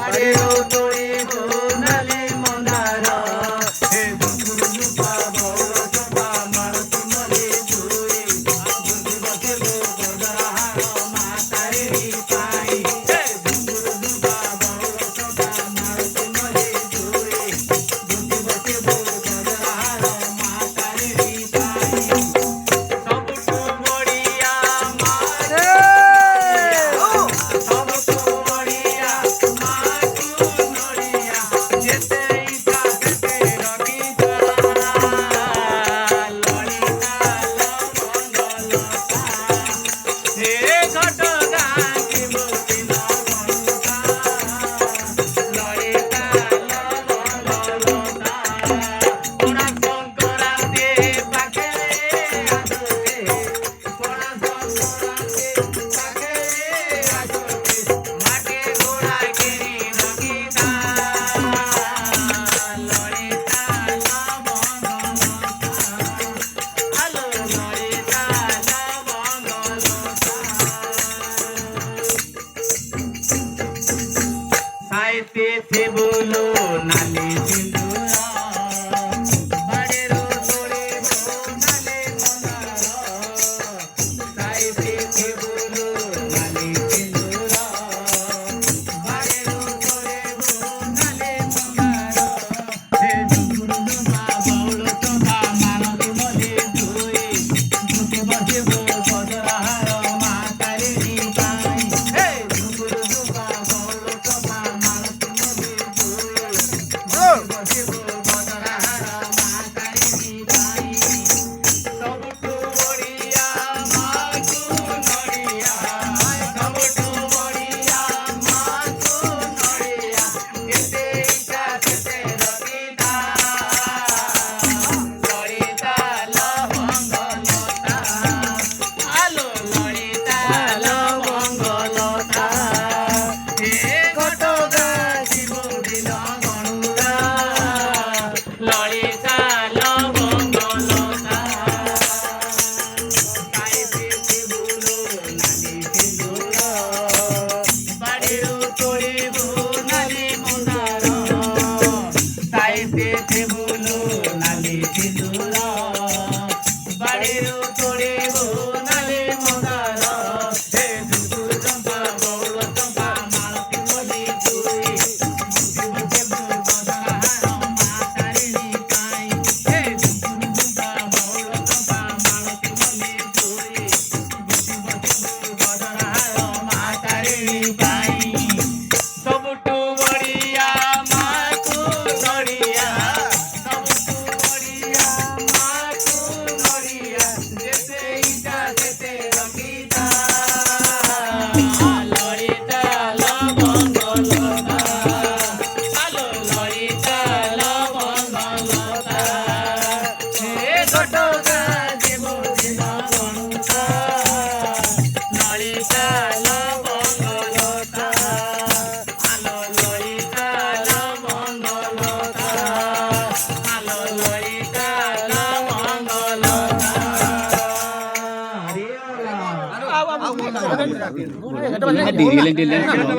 বাড়িও তরিব নালি মন্দার হে দুপুর লুপা বড় চপা মারতি মলে ধুই বুদ্ধি বসে গোদরাহার মাতারে পাই হে দুপুর লুপা বড় চপা মারতি মলে ধুই বুদ্ধি বসে গোদরাহার মাতারে পাই সবটু বড়িয়া মারে সবটু বড়িয়া মাতু নড়িয়া যেতে ইচ্ছা যেতে রকিতা ললিতা লবঙ্গলতা হে ঘটগা কি মুক্তি নবঙ্গা ললিতা লবঙ্গলতা ওরা শঙ্করাতে পাখে আদরে ওরা শঙ্করাতে পাখে আদরে মাঠে ঘোড়া কিনি রকিতা ললিতা লবঙ্গলতা আলো ললিতা লবঙ্গলতা সাইতে থেবুলো নালি সিন্দুরা বাড়েরো তরিব নালি মন্দার সাইতে থেবুলো নালি সিন্দুরা বাড়েরো তরিব নালি মন্দার হে দুপুর লুপা বড় চপা মারতি মলে ধুই বুকে বসিব গোদরাহার মাতারে পাই হে দুপুর লুপা বড় চপা মারতি মলে ধুই বসিব গোদরাহার মাতারে পাই সবটু বড়িয়া মাতু নড়িয়া সবটু বড়িয়া মাতু নড়িয়া যেতে ইচ্ছা যেতে রকিতা ললিতা লবঙ্গলতা আলো ললিতা লবঙ্গলতা হে ঘটগা জীবদিন গণুরা ললিতা লবঙ্গলতা সাইতে থেবুলো নালি সিন্দুরা বাড়িও তরিব নালি মন্দার সাইতে থেবুলো নালি সিন্দুরা বাড়িও তরিব নালি মন্দার হে দুপুর চম্পা বড় চম্পা মালতি মলি ধুই বুদ্ধি বসে গোদরাহার মাতারে পাই হে দুপুর চম্পা বড় চম্পা মালতি মলি ধুই বুদ্ধি বসে গোদরাহার মাতারে পাই সবটু বড়িয়া মাতু নড়িয়া সবটু বড়িয়া মাতু নড়িয়া যেতে ইচ্ছা যেতে রকিতা ললিতা লবঙ্গলতা আলো ললিতা লবঙ্গলতা হে ঘটগা জীবদিন গণুতা ললিতা লবঙ্গলতা আলো ললিতা লবঙ্গলতা আলো ললিতা লবঙ্গলতা Dirilin-dilin.